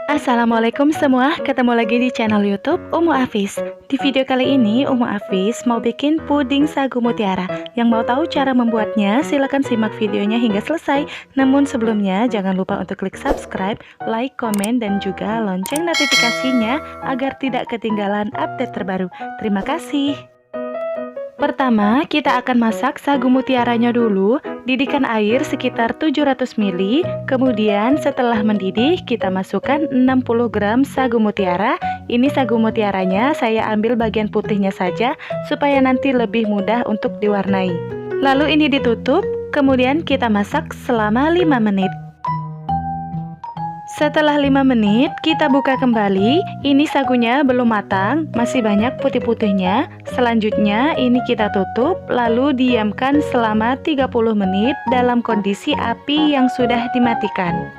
Assalamualaikum semua, ketemu lagi di channel YouTube Umu Afis. Di video kali ini Umu Afis mau bikin puding sagu mutiara. Yang mau tahu cara membuatnya, silahkan simak videonya hingga selesai. Namun sebelumnya jangan lupa untuk klik subscribe, like, komen, dan juga lonceng notifikasinya agar tidak ketinggalan update terbaru. Terima kasih. Pertama, kita akan masak sagu mutiaranya dulu. Didihkan air sekitar 700 ml. Kemudian setelah mendidih, kita masukkan 60 gram sagu mutiara. Ini sagu mutiaranya saya ambil bagian putihnya saja supaya nanti lebih mudah untuk diwarnai. Lalu ini ditutup, kemudian kita masak selama 5 menit. Setelah 5 menit, kita buka kembali. Ini sagunya belum matang, masih banyak putih-putihnya. Selanjutnya, ini kita tutup, lalu diamkan selama 30 menit dalam kondisi api yang sudah dimatikan.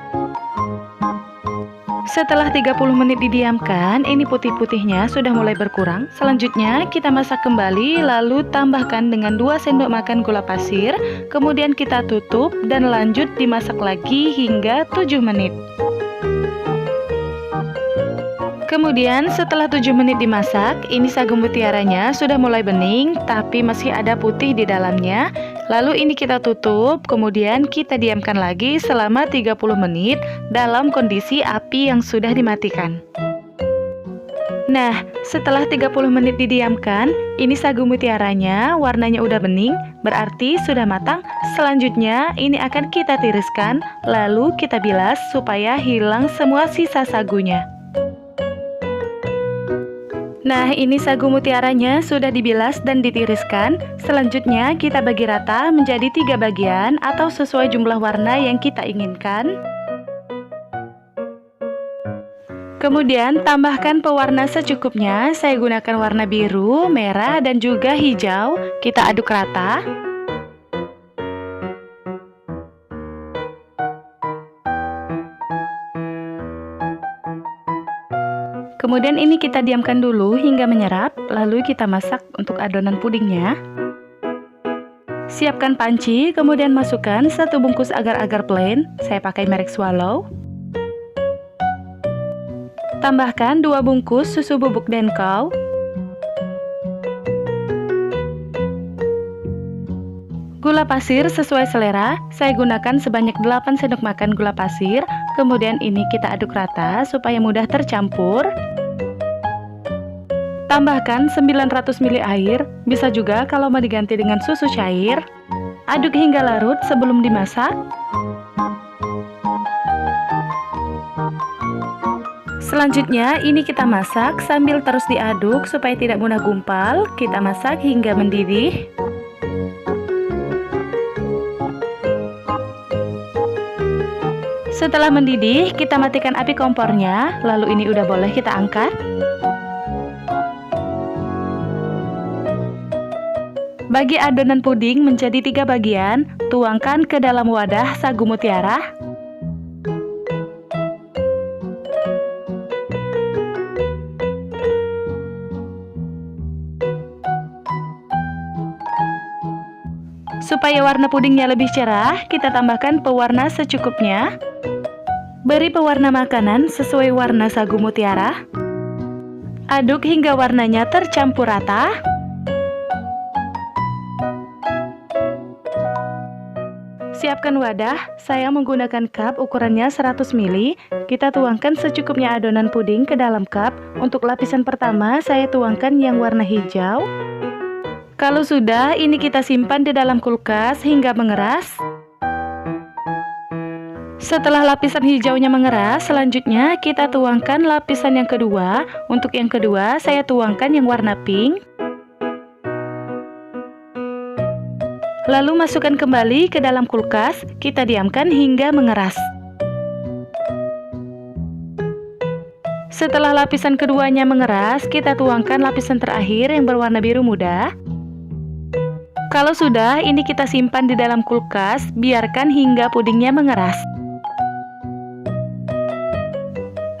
Setelah 30 menit didiamkan, ini putih-putihnya sudah mulai berkurang. Selanjutnya, kita masak kembali, lalu tambahkan dengan 2 sendok makan gula pasir. Kemudian kita tutup dan lanjut dimasak lagi hingga 7 menit. Kemudian setelah 7 menit dimasak, ini sagu mutiaranya sudah mulai bening, tapi masih ada putih di dalamnya. Lalu ini kita tutup, kemudian kita diamkan lagi selama 30 menit dalam kondisi api yang sudah dimatikan. Nah, setelah 30 menit didiamkan, ini sagu mutiaranya warnanya udah bening, berarti sudah matang. Selanjutnya, ini akan kita tiriskan, lalu kita bilas supaya hilang semua sisa sagunya. Nah, ini sagu mutiaranya sudah dibilas dan ditiriskan. Selanjutnya kita bagi rata menjadi 3 bagian atau sesuai jumlah warna yang kita inginkan. Kemudian tambahkan pewarna secukupnya. Saya gunakan warna biru, merah, dan juga hijau. Kita aduk rata. Kemudian ini kita diamkan dulu hingga menyerap, lalu kita masak untuk adonan pudingnya. Siapkan panci, kemudian masukkan 1 bungkus agar-agar plain, saya pakai merek Swallow. Tambahkan 2 bungkus susu bubuk Denkau. Gula pasir sesuai selera, saya gunakan sebanyak 8 sendok makan gula pasir. Kemudian ini kita aduk rata supaya mudah tercampur. Tambahkan 900 ml air, bisa juga kalau mau diganti dengan susu cair. Aduk hingga larut sebelum dimasak. Selanjutnya ini kita masak sambil terus diaduk supaya tidak mudah gumpal. Kita masak hingga mendidih. Setelah mendidih, kita matikan api kompornya, lalu ini udah boleh kita angkat. Bagi adonan puding menjadi 3 bagian, tuangkan ke dalam wadah sagu mutiara. Supaya warna pudingnya lebih cerah, kita tambahkan pewarna secukupnya. Beri pewarna makanan sesuai warna sagu mutiara. Aduk hingga warnanya tercampur rata. Siapkan wadah, saya menggunakan cup ukurannya 100 ml. Kita tuangkan secukupnya adonan puding ke dalam cup. Untuk lapisan pertama, saya tuangkan yang warna hijau. Kalau sudah, ini kita simpan di dalam kulkas hingga mengeras. Setelah lapisan hijaunya mengeras, selanjutnya kita tuangkan lapisan yang kedua. Untuk yang kedua, saya tuangkan yang warna pink. Lalu masukkan kembali ke dalam kulkas, kita diamkan hingga mengeras. Setelah lapisan keduanya mengeras, kita tuangkan lapisan terakhir yang berwarna biru muda. Kalau sudah, ini kita simpan di dalam kulkas, biarkan hingga pudingnya mengeras.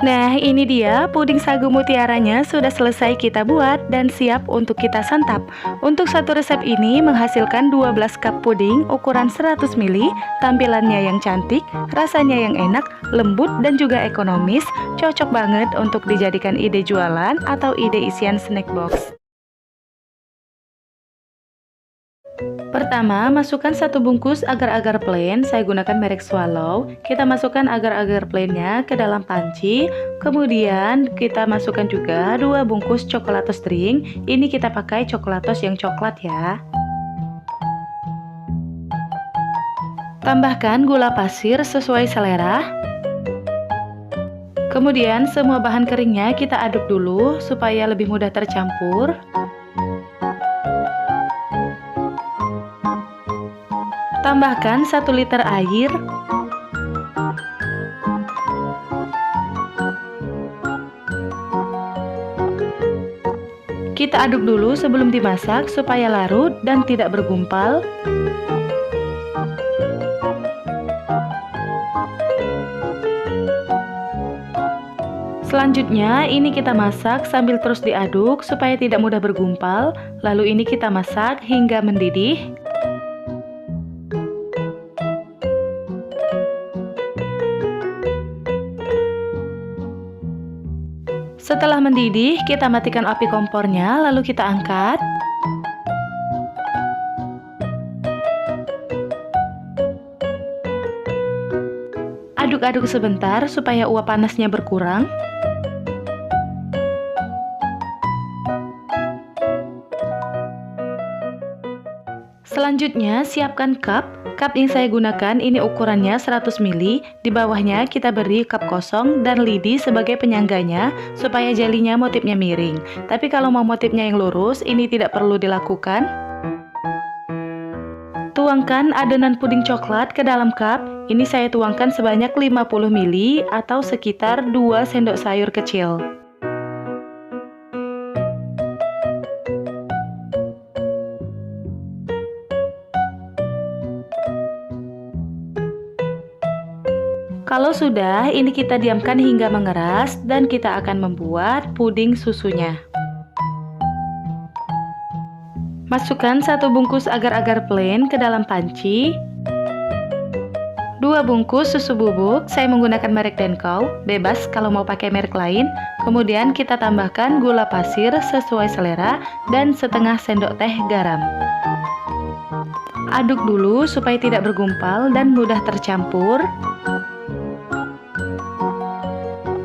Nah, ini dia puding sagu mutiaranya sudah selesai kita buat dan siap untuk kita santap. Untuk satu resep ini menghasilkan 12 cup puding ukuran 100 ml, tampilannya yang cantik, rasanya yang enak, lembut dan juga ekonomis, cocok banget untuk dijadikan ide jualan atau ide isian snack box. Pertama, masukkan satu bungkus agar-agar plain, saya gunakan merek Swallow. Kita masukkan agar-agar plainnya ke dalam panci. Kemudian kita masukkan juga 2 bungkus coklatos drink. Ini kita pakai coklatos yang coklat ya. Tambahkan gula pasir sesuai selera. Kemudian semua bahan keringnya kita aduk dulu supaya lebih mudah tercampur. Tambahkan 1 liter air. Kita aduk dulu sebelum dimasak supaya larut dan tidak bergumpal. Selanjutnya ini kita masak sambil terus diaduk supaya tidak mudah bergumpal. Lalu ini kita masak hingga mendidih. Setelah mendidih, kita matikan api kompornya, lalu kita angkat. Aduk-aduk sebentar supaya uap panasnya berkurang. Selanjutnya, siapkan cup. Cup yang saya gunakan ini ukurannya 100 ml. Di bawahnya kita beri cup kosong dan lidi sebagai penyangganya supaya jelinya motifnya miring. Tapi kalau mau motifnya yang lurus, ini tidak perlu dilakukan. Tuangkan adonan puding coklat ke dalam cup. Ini saya tuangkan sebanyak 50 ml atau sekitar 2 sendok sayur kecil. Kalau sudah, ini kita diamkan hingga mengeras dan kita akan membuat puding susunya. Masukkan 1 bungkus agar-agar plain ke dalam panci. 2 bungkus susu bubuk, saya menggunakan merek Denkau, bebas kalau mau pakai merek lain. Kemudian kita tambahkan gula pasir sesuai selera dan setengah sendok teh garam. Aduk dulu supaya tidak bergumpal dan mudah tercampur.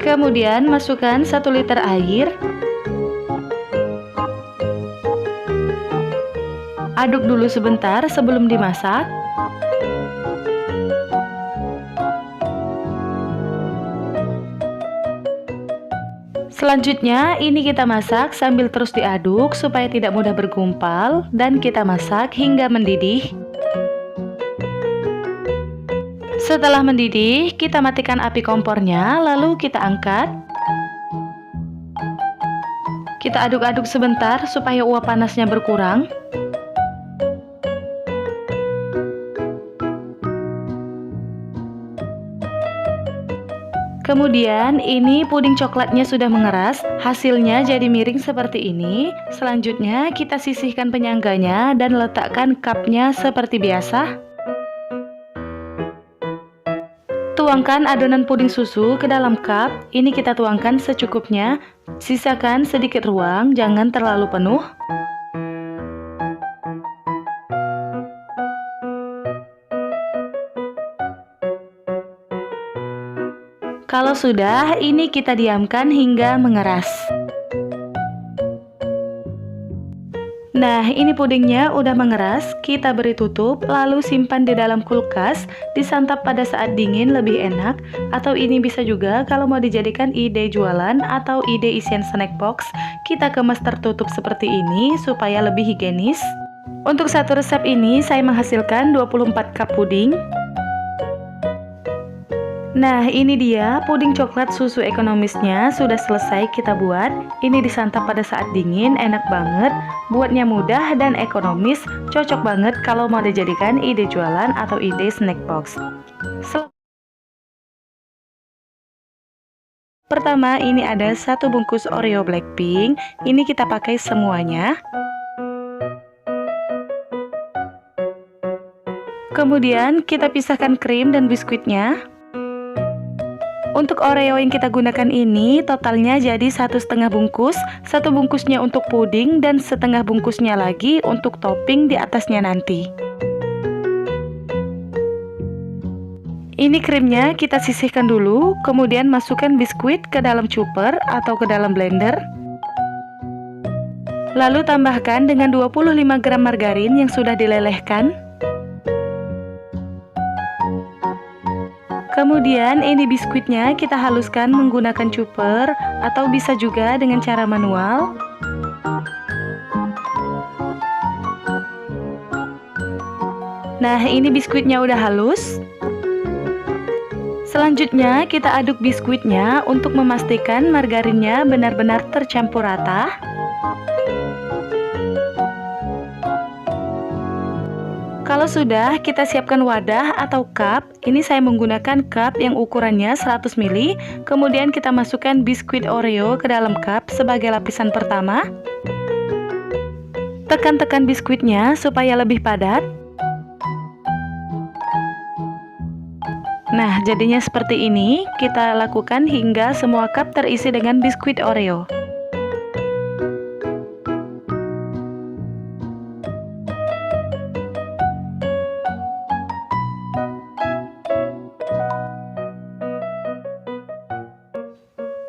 Kemudian masukkan 1 liter air. Aduk dulu sebentar sebelum dimasak. Selanjutnya ini kita masak sambil terus diaduk supaya tidak mudah bergumpal dan kita masak hingga mendidih. Setelah mendidih, kita matikan api kompornya, lalu kita angkat. Kita aduk-aduk sebentar supaya uap panasnya berkurang. Kemudian ini puding coklatnya sudah mengeras, hasilnya jadi miring seperti ini. Selanjutnya kita sisihkan penyangganya dan letakkan cupnya seperti biasa. Tuangkan adonan puding susu ke dalam cup, ini kita tuangkan secukupnya, sisakan sedikit ruang, jangan terlalu penuh. Kalau sudah, ini kita diamkan hingga mengeras. Nah, ini pudingnya udah mengeras, kita beri tutup, lalu simpan di dalam kulkas, disantap pada saat dingin lebih enak, atau ini bisa juga kalau mau dijadikan ide jualan atau ide isian snack box, kita kemas tertutup seperti ini supaya lebih higienis. Untuk satu resep ini, saya menghasilkan 24 cup puding. Nah, ini dia puding coklat susu ekonomisnya sudah selesai kita buat. Ini disantap pada saat dingin, enak banget. Buatnya mudah dan ekonomis, cocok banget kalau mau dijadikan ide jualan atau ide snack box. Pertama, ini ada 1 bungkus Oreo Blackpink. Ini kita pakai semuanya. Kemudian kita pisahkan krim dan biskuitnya. Untuk Oreo yang kita gunakan ini totalnya jadi 1,5 bungkus. 1 bungkusnya untuk puding dan setengah bungkusnya lagi untuk topping di atasnya nanti. Ini krimnya kita sisihkan dulu, kemudian masukkan biskuit ke dalam chopper atau ke dalam blender. Lalu tambahkan dengan 25 gram margarin yang sudah dilelehkan. Kemudian ini biskuitnya kita haluskan menggunakan chopper atau bisa juga dengan cara manual. Nah, ini biskuitnya udah halus. Selanjutnya kita aduk biskuitnya untuk memastikan margarinnya benar-benar tercampur rata. Kalau sudah, kita siapkan wadah atau cup. Ini saya menggunakan cup yang ukurannya 100 ml. Kemudian kita masukkan biskuit Oreo ke dalam cup sebagai lapisan pertama. Tekan-tekan biskuitnya supaya lebih padat. Nah, jadinya seperti ini. Kita lakukan hingga semua cup terisi dengan biskuit Oreo.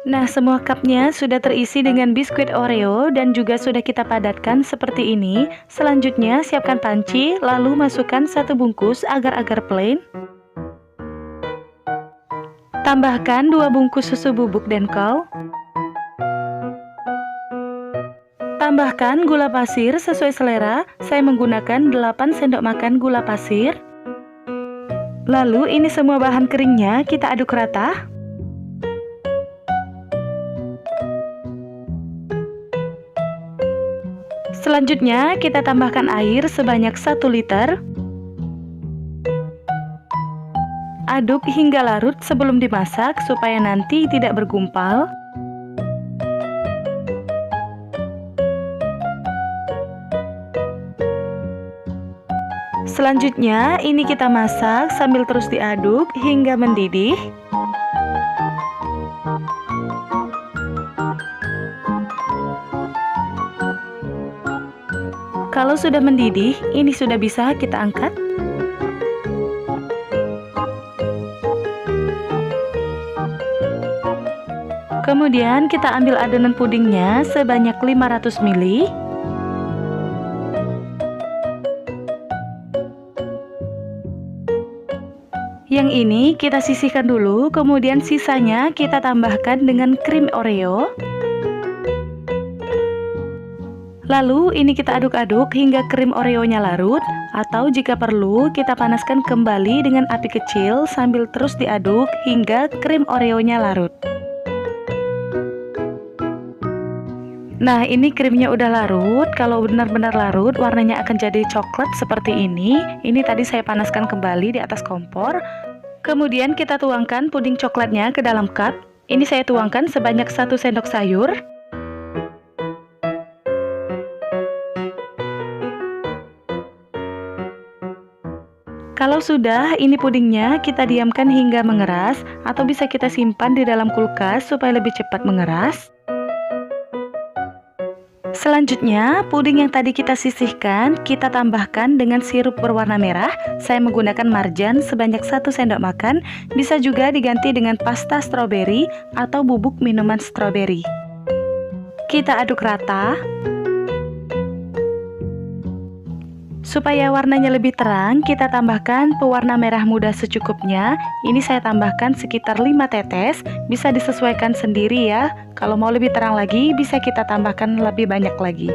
Nah, semua cupnya sudah terisi dengan biskuit Oreo dan juga sudah kita padatkan seperti ini. Selanjutnya, siapkan panci, lalu masukkan 1 bungkus agar-agar plain. Tambahkan 2 bungkus susu bubuk Denkau. Tambahkan gula pasir sesuai selera. Saya menggunakan 8 sendok makan gula pasir. Lalu ini semua bahan keringnya kita aduk rata. Selanjutnya kita tambahkan air sebanyak 1 liter. Aduk hingga larut sebelum dimasak supaya nanti tidak bergumpal. Selanjutnya ini kita masak sambil terus diaduk hingga mendidih. Kalau sudah mendidih, ini sudah bisa kita angkat. Kemudian kita ambil adonan pudingnya sebanyak 500 ml. Yang ini kita sisihkan dulu, kemudian sisanya kita tambahkan dengan krim Oreo. Lalu ini kita aduk-aduk hingga krim Oreo-nya larut, atau jika perlu kita panaskan kembali dengan api kecil sambil terus diaduk hingga krim Oreo-nya larut. Nah, ini krimnya udah larut. Kalau benar-benar larut, warnanya akan jadi coklat seperti ini. Ini tadi saya panaskan kembali di atas kompor. Kemudian kita tuangkan puding coklatnya ke dalam cup. Ini saya tuangkan sebanyak 1 sendok sayur. Kalau sudah, ini pudingnya kita diamkan hingga mengeras, atau bisa kita simpan di dalam kulkas supaya lebih cepat mengeras. Selanjutnya, puding yang tadi kita sisihkan, kita tambahkan dengan sirup berwarna merah. Saya menggunakan marjan sebanyak 1 sendok makan, bisa juga diganti dengan pasta stroberi atau bubuk minuman stroberi. Kita aduk rata. Supaya warnanya lebih terang, kita tambahkan pewarna merah muda secukupnya. Ini saya tambahkan sekitar 5 tetes, bisa disesuaikan sendiri ya. Kalau mau lebih terang lagi, bisa kita tambahkan lebih banyak lagi.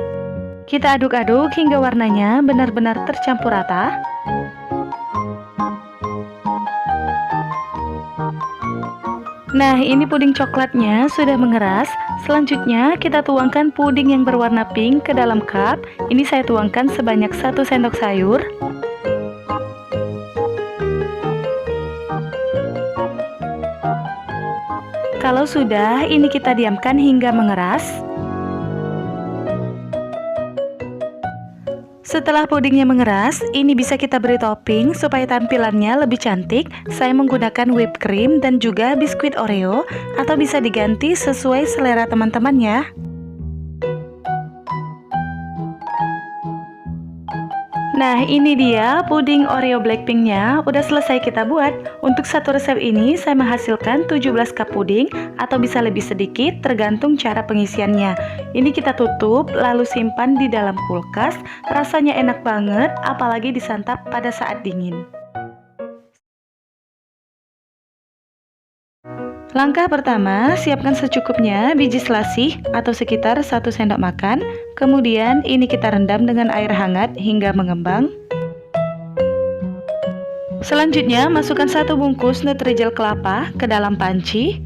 Kita aduk-aduk hingga warnanya benar-benar tercampur rata. Nah, ini puding coklatnya sudah mengeras. Selanjutnya kita tuangkan puding yang berwarna pink ke dalam cup. Ini saya tuangkan sebanyak 1 sendok sayur. Kalau sudah, ini kita diamkan hingga mengeras. Setelah pudingnya mengeras, ini bisa kita beri topping supaya tampilannya lebih cantik. Saya menggunakan whipped cream dan juga biskuit Oreo, atau bisa diganti sesuai selera teman-teman ya. Nah, ini dia puding Oreo Blackpinknya udah selesai kita buat. Untuk satu resep ini saya menghasilkan 17 cup puding atau bisa lebih sedikit tergantung cara pengisiannya. Ini kita tutup lalu simpan di dalam kulkas. Rasanya enak banget apalagi disantap pada saat dingin. Langkah pertama, siapkan secukupnya biji selasih atau sekitar 1 sendok makan. Kemudian ini kita rendam dengan air hangat hingga mengembang. Selanjutnya, masukkan 1 bungkus Nutrijel kelapa ke dalam panci.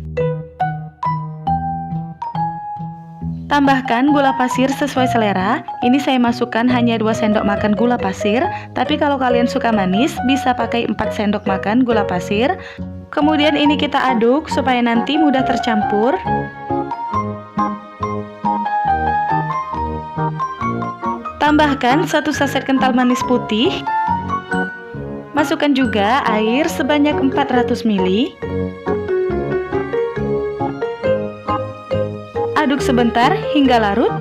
Tambahkan gula pasir sesuai selera. Ini saya masukkan hanya 2 sendok makan gula pasir, tapi kalau kalian suka manis bisa pakai 4 sendok makan gula pasir. Kemudian ini kita aduk supaya nanti mudah tercampur. Tambahkan 1 saset kental manis putih. Masukkan juga air sebanyak 400 ml. Aduk sebentar hingga larut.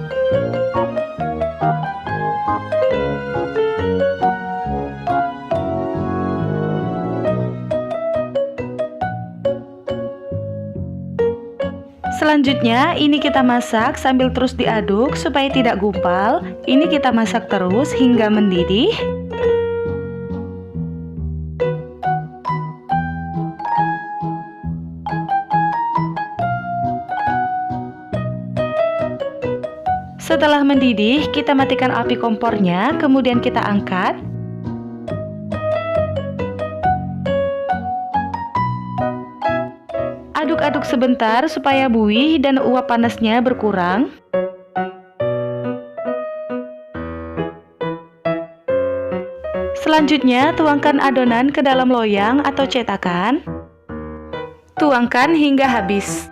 Selanjutnya, ini kita masak sambil terus diaduk supaya tidak gumpal. Ini kita masak terus hingga mendidih. Setelah mendidih, kita matikan api kompornya, kemudian kita angkat. Aduk-aduk sebentar supaya buih dan uap panasnya berkurang. Selanjutnya, tuangkan adonan ke dalam loyang atau cetakan. Tuangkan hingga habis.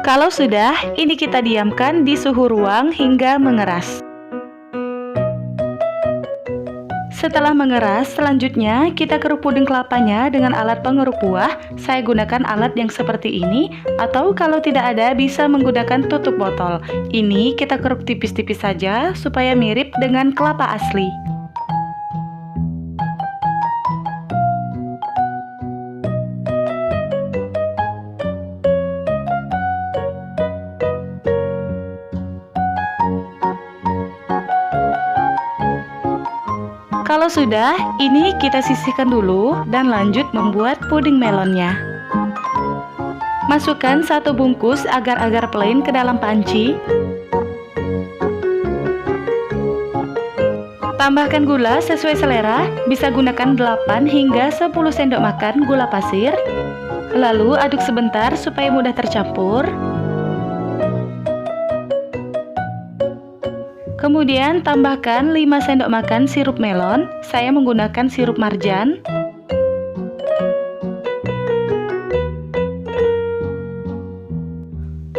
Kalau sudah, ini kita diamkan di suhu ruang hingga mengeras. Setelah mengeras, selanjutnya kita keruk puding kelapanya dengan alat pengeruk buah. Saya gunakan alat yang seperti ini, atau kalau tidak ada bisa menggunakan tutup botol. Ini kita keruk tipis-tipis saja supaya mirip dengan kelapa asli. Kalau sudah, ini kita sisihkan dulu dan lanjut membuat puding melonnya. Masukkan 1 bungkus agar-agar plain ke dalam panci. Tambahkan gula sesuai selera, bisa gunakan 8 hingga 10 sendok makan gula pasir. Lalu aduk sebentar supaya mudah tercampur. Kemudian tambahkan 5 sendok makan sirup melon. Saya menggunakan sirup marjan.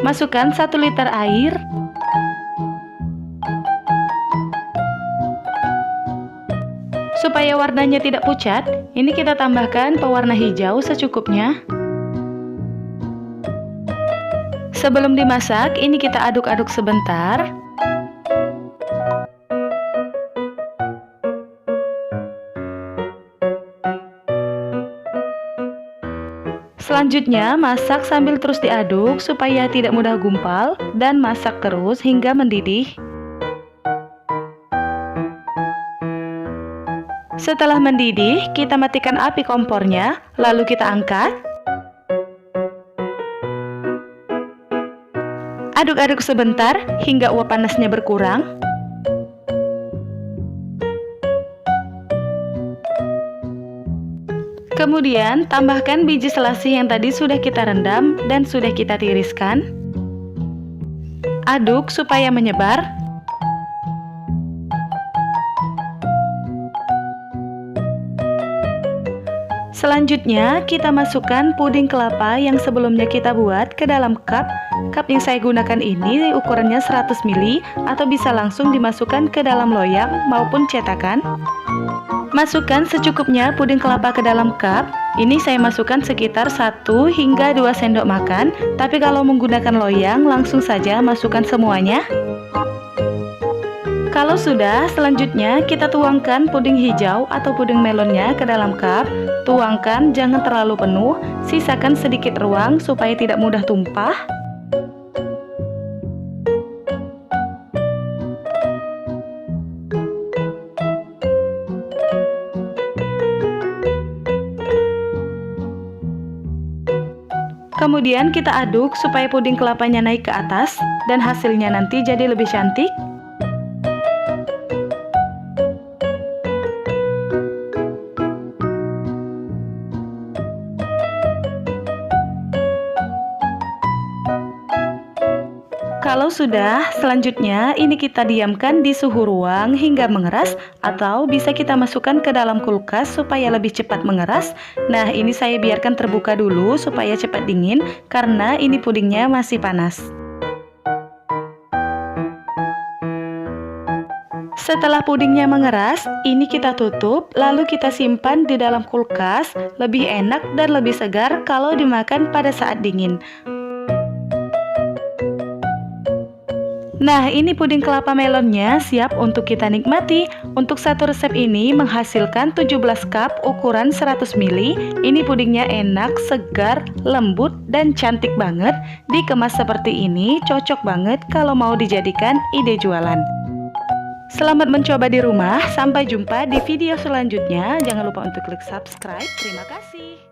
Masukkan 1 liter air. Supaya warnanya tidak pucat, ini kita tambahkan pewarna hijau secukupnya. Sebelum dimasak, ini kita aduk-aduk sebentar. Selanjutnya, masak sambil terus diaduk supaya tidak mudah gumpal dan masak terus hingga mendidih. Setelah mendidih, kita matikan api kompornya, lalu kita angkat. Aduk-aduk sebentar hingga uap panasnya berkurang. Kemudian, tambahkan biji selasih yang tadi sudah kita rendam dan sudah kita tiriskan. Aduk supaya menyebar. Selanjutnya, kita masukkan puding kelapa yang sebelumnya kita buat ke dalam cup. Cup yang saya gunakan ini ukurannya 100 ml atau bisa langsung dimasukkan ke dalam loyang maupun cetakan. Masukkan secukupnya puding kelapa ke dalam cup. Ini saya masukkan sekitar 1 hingga 2 sendok makan, tapi kalau menggunakan loyang langsung saja masukkan semuanya. Kalau sudah, selanjutnya kita tuangkan puding hijau atau puding melonnya ke dalam cup. Tuangkan, jangan terlalu penuh, sisakan sedikit ruang supaya tidak mudah tumpah. Kemudian kita aduk supaya puding kelapanya naik ke atas dan hasilnya nanti jadi lebih cantik. Kalau sudah, selanjutnya ini kita diamkan di suhu ruang hingga mengeras, atau bisa kita masukkan ke dalam kulkas supaya lebih cepat mengeras. Nah, ini saya biarkan terbuka dulu supaya cepat dingin karena ini pudingnya masih panas. Setelah pudingnya mengeras, ini kita tutup, lalu kita simpan di dalam kulkas. Lebih enak dan lebih segar kalau dimakan pada saat dingin. Nah, ini puding kelapa melonnya siap untuk kita nikmati. Untuk satu resep ini menghasilkan 17 cup ukuran 100 ml. Ini pudingnya enak, segar, lembut, dan cantik banget. Dikemas seperti ini cocok banget kalau mau dijadikan ide jualan. Selamat mencoba di rumah. Sampai jumpa di video selanjutnya. Jangan lupa untuk klik subscribe. Terima kasih.